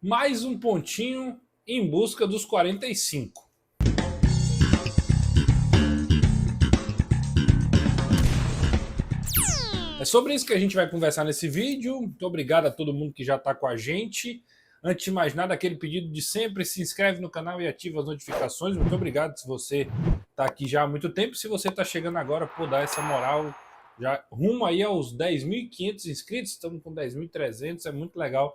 Mais um pontinho em busca dos 45. É sobre isso que a gente vai conversar nesse vídeo. Muito obrigado a todo mundo que já está com a gente. Antes de mais nada, aquele pedido de sempre, se inscreve no canal e ativa as notificações. Muito obrigado se você está aqui já há muito tempo. Se você está chegando agora, por dar essa moral, já rumo aí aos 10.500 inscritos, estamos com 10.300, é muito legal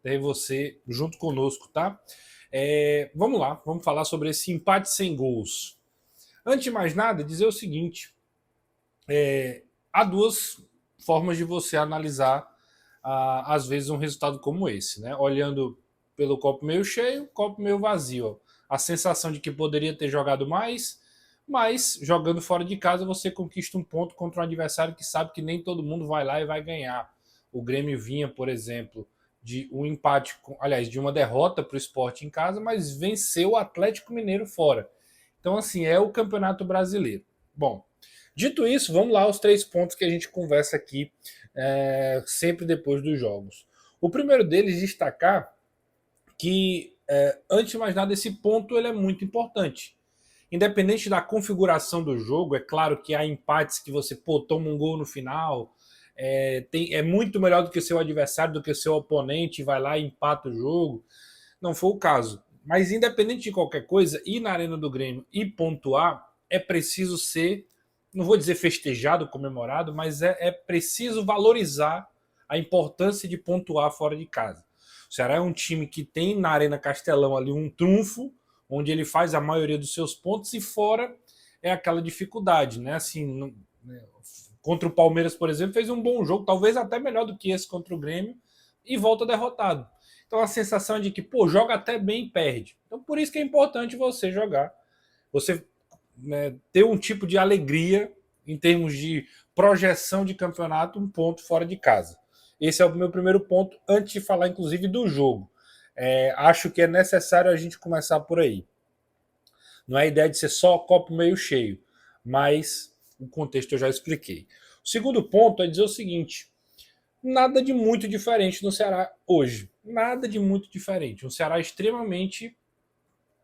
ter você junto conosco, tá? Vamos lá, vamos falar sobre esse empate sem gols. Antes de mais nada, dizer o seguinte, há duas formas de você analisar, às vezes, um resultado como esse, né? Olhando pelo copo meio cheio, copo meio vazio. A sensação de que poderia ter jogado mais, mas jogando fora de casa você conquista um ponto contra um adversário que sabe que nem todo mundo vai lá e vai ganhar. O Grêmio vinha, por exemplo, de um empate, aliás, de uma derrota para o Sport em casa, mas venceu o Atlético Mineiro fora. Então, assim, é o Campeonato Brasileiro. Bom, dito isso, vamos lá aos 3 pontos que a gente conversa aqui sempre depois dos jogos. O primeiro deles, destacar que, antes de mais nada, esse ponto ele é muito importante. Independente da configuração do jogo, é claro que há empates que você toma um gol no final, é muito melhor do que o seu adversário, do que o seu oponente, vai lá e empata o jogo. Não foi o caso. Mas independente de qualquer coisa, ir na Arena do Grêmio e pontuar é preciso ser, não vou dizer festejado, comemorado, mas é preciso valorizar a importância de pontuar fora de casa. O Ceará é um time que tem na Arena Castelão ali um trunfo, onde ele faz a maioria dos seus pontos, e fora é aquela dificuldade, né? Assim, contra o Palmeiras, por exemplo, fez um bom jogo, talvez até melhor do que esse contra o Grêmio, e volta derrotado. Então a sensação é de que, pô, joga até bem e perde. Então por isso que é importante você jogar, você, né, ter um tipo de alegria em termos de projeção de campeonato, um ponto fora de casa. Esse é o meu primeiro ponto, antes de falar inclusive do jogo. Acho que é necessário a gente começar por aí. Não é a ideia de ser só copo meio cheio, mas o contexto eu já expliquei. O segundo ponto é dizer o seguinte: nada de muito diferente no Ceará hoje. Nada de muito diferente. Um Ceará extremamente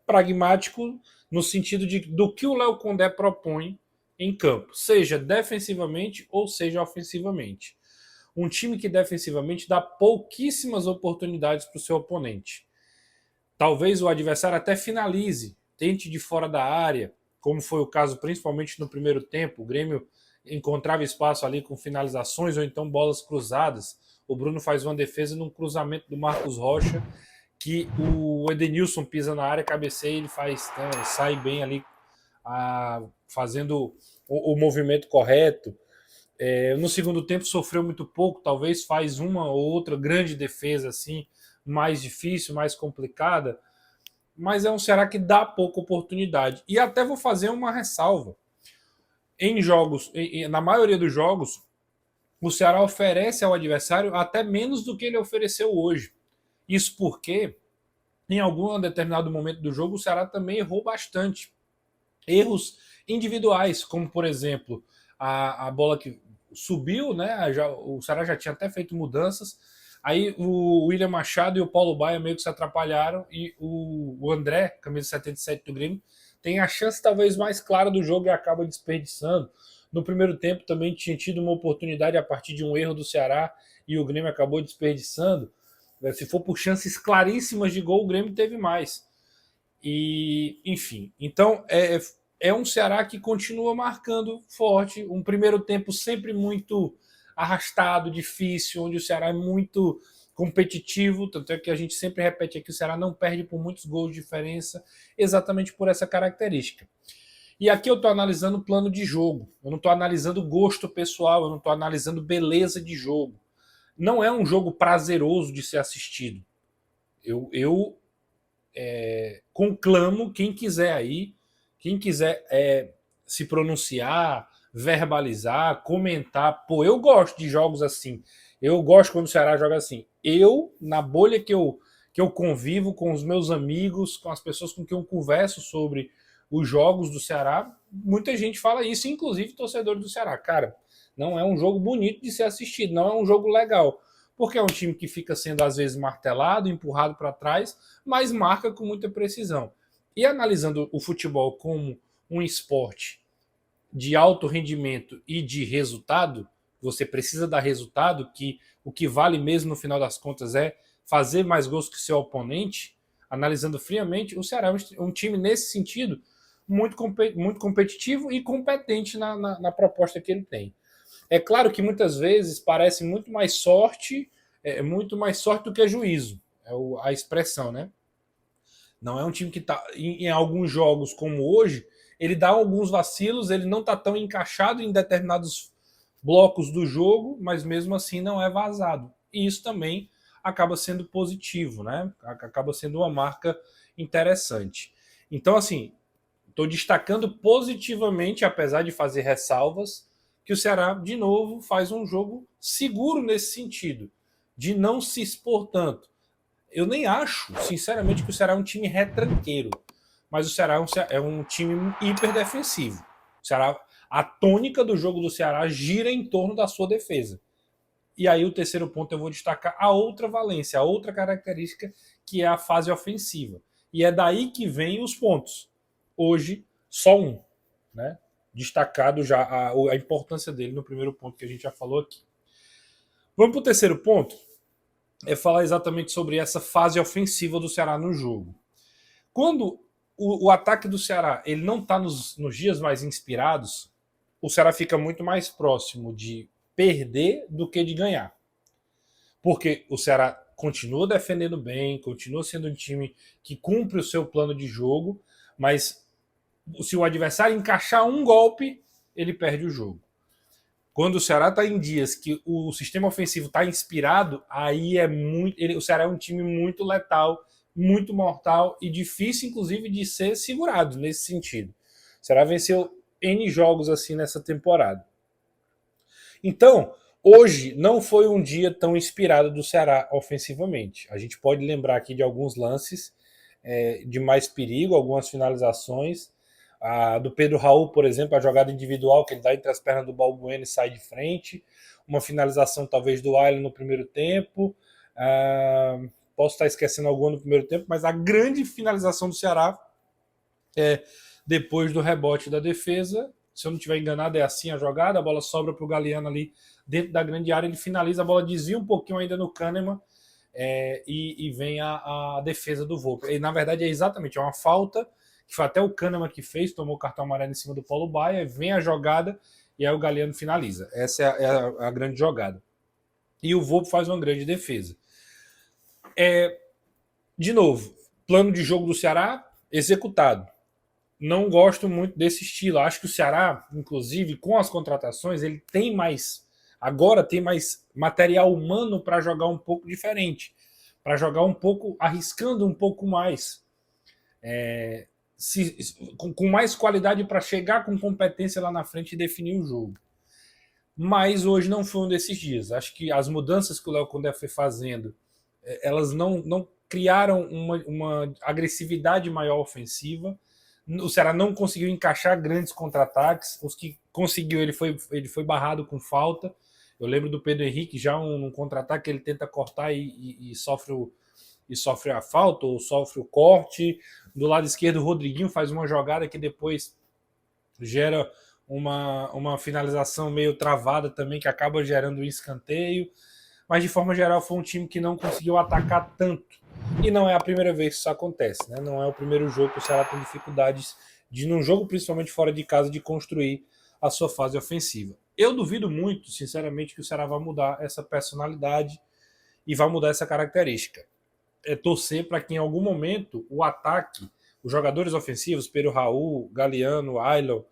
pragmático no sentido do que o Léo Condé propõe em campo, seja defensivamente ou seja ofensivamente. Um time que defensivamente dá pouquíssimas oportunidades para o seu oponente. Talvez o adversário até finalize, tente de fora da área, como foi o caso principalmente no primeiro tempo. O Grêmio encontrava espaço ali com finalizações ou então bolas cruzadas. O Bruno faz uma defesa num cruzamento do Marcos Rocha, que o Edenilson pisa na área, cabeceia, ele faz, né, sai bem ali, fazendo o movimento correto. No segundo tempo sofreu muito pouco, talvez faz uma ou outra grande defesa assim, mais difícil, mais complicada, mas é um Ceará que dá pouca oportunidade. E até vou fazer uma ressalva. Em jogos, na maioria dos jogos, o Ceará oferece ao adversário até menos do que ele ofereceu hoje. Isso porque, em algum determinado momento do jogo, o Ceará também errou bastante. Erros individuais, como, por exemplo, a bola que subiu, né? O Ceará já tinha até feito mudanças. Aí o William Machado e o Paulo Baia meio que se atrapalharam, e o André, camisa 77 do Grêmio, tem a chance talvez mais clara do jogo e acaba desperdiçando. No primeiro tempo também tinha tido uma oportunidade a partir de um erro do Ceará e o Grêmio acabou desperdiçando. Se for por chances claríssimas de gol, o Grêmio teve mais. E, enfim, então é um Ceará que continua marcando forte. Um primeiro tempo sempre muito arrastado, difícil, onde o Ceará é muito competitivo. Tanto é que a gente sempre repete aqui: o Ceará não perde por muitos gols de diferença, exatamente por essa característica. E aqui eu estou analisando o plano de jogo, eu não estou analisando gosto pessoal, eu não estou analisando beleza de jogo. Não é um jogo prazeroso de ser assistido. Eu conclamo quem quiser se pronunciar, verbalizar, comentar. Pô, eu gosto de jogos assim. Eu gosto quando o Ceará joga assim. Eu, na bolha que eu convivo com os meus amigos, com as pessoas com quem eu converso sobre os jogos do Ceará, muita gente fala isso, inclusive torcedores do Ceará. Cara, não é um jogo bonito de ser assistido, não é um jogo legal. porque é um time que fica sendo às vezes martelado, empurrado para trás, mas marca com muita precisão. E analisando o futebol como um esporte de alto rendimento e de resultado, você precisa dar resultado, que o que vale mesmo no final das contas é fazer mais gols que seu oponente. Analisando friamente, o Ceará é um time nesse sentido muito competitivo e competente na proposta que ele tem. É claro que muitas vezes parece muito mais sorte do que juízo, a expressão, né? Não é um time que está em alguns jogos como hoje, ele dá alguns vacilos, ele não está tão encaixado em determinados blocos do jogo, mas mesmo assim não é vazado. E isso também acaba sendo positivo, né? Acaba sendo uma marca interessante. Então, assim, estou destacando positivamente, apesar de fazer ressalvas, que o Ceará, de novo, faz um jogo seguro nesse sentido, de não se expor tanto. Eu nem acho, sinceramente, que o Ceará é um time retranqueiro, mas o Ceará é um time hiperdefensivo. O Ceará, a tônica do jogo do Ceará gira em torno da sua defesa. E aí o terceiro ponto eu vou destacar a outra valência, a outra característica, que é a fase ofensiva. E é daí que vem os pontos. Hoje, só um, né? Destacado já a importância dele no primeiro ponto que a gente já falou aqui. Vamos para o terceiro ponto? É falar exatamente sobre essa fase ofensiva do Ceará no jogo. Quando o ataque do Ceará ele não está nos dias mais inspirados, o Ceará fica muito mais próximo de perder do que de ganhar. Porque o Ceará continua defendendo bem, continua sendo um time que cumpre o seu plano de jogo, mas se o adversário encaixar um golpe, ele perde o jogo. Quando o Ceará está em dias que o sistema ofensivo está inspirado, aí o Ceará é um time muito letal, muito mortal e difícil, inclusive, de ser segurado nesse sentido. O Ceará venceu N jogos assim nessa temporada. Então, hoje não foi um dia tão inspirado do Ceará ofensivamente. A gente pode lembrar aqui de alguns lances de mais perigo, algumas finalizações. A do Pedro Raul, por exemplo, a jogada individual que ele dá entre as pernas do Balbuena e sai de frente. Uma finalização talvez do Ayla no primeiro tempo. Posso estar esquecendo alguma no primeiro tempo, mas a grande finalização do Ceará é depois do rebote da defesa. Se eu não estiver enganado, é assim a jogada. A bola sobra para o Galeano ali dentro da grande área. Ele finaliza, a bola desvia um pouquinho ainda no Kahneman e vem a defesa do Volpe. E, na verdade, é uma falta que foi até o Kahneman que fez, tomou o cartão amarelo em cima do Paulo Baia, vem a jogada e aí o Galeano finaliza. Essa é a grande jogada. E o Volpe faz uma grande defesa. De novo, plano de jogo do Ceará executado. Não gosto muito desse estilo. Acho que o Ceará, inclusive, com as contratações, ele tem mais. Agora tem mais material humano para jogar um pouco diferente. Para jogar um pouco, arriscando um pouco mais. Com mais qualidade para chegar com competência lá na frente e definir o jogo. Mas hoje não foi um desses dias. Acho que as mudanças que o Léo Condé foi fazendo, elas não criaram uma agressividade maior ofensiva. O Ceará não conseguiu encaixar grandes contra-ataques. Os que conseguiu, ele foi barrado com falta. Eu lembro do Pedro Henrique, já num contra-ataque, ele tenta cortar e sofre a falta ou sofre o corte. Do lado esquerdo, o Rodriguinho faz uma jogada que depois gera uma finalização meio travada também, que acaba gerando um escanteio. Mas, de forma geral, foi um time que não conseguiu atacar tanto. E não é a primeira vez que isso acontece, né? Não é o primeiro jogo que o Ceará tem dificuldades num jogo principalmente fora de casa, de construir a sua fase ofensiva. Eu duvido muito, sinceramente, que o Ceará vai mudar essa personalidade e vai mudar essa característica. É torcer para que em algum momento o ataque, os jogadores ofensivos, Pedro Raul, Galeano, Ailon,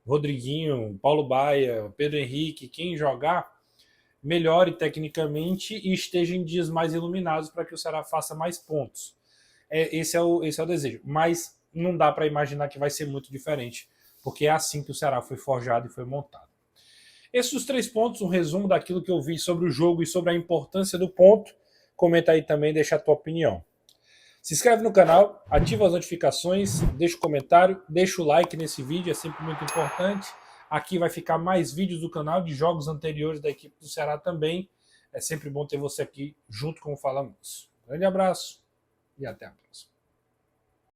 Rodriguinho, Paulo Baia, Pedro Henrique, quem jogar, melhore tecnicamente e esteja em dias mais iluminados para que o Ceará faça mais pontos. Esse é o desejo. Mas não dá para imaginar que vai ser muito diferente, porque é assim que o Ceará foi forjado e foi montado. Esses os 3 pontos, um resumo daquilo que eu vi sobre o jogo e sobre a importância do ponto. Comenta aí também, deixa a tua opinião. Se inscreve no canal, ativa as notificações, deixa o comentário, deixa o like nesse vídeo, é sempre muito importante. Aqui vai ficar mais vídeos do canal de jogos anteriores da equipe do Ceará também. É sempre bom ter você aqui junto com o Fala Manso. Grande abraço e até a próxima.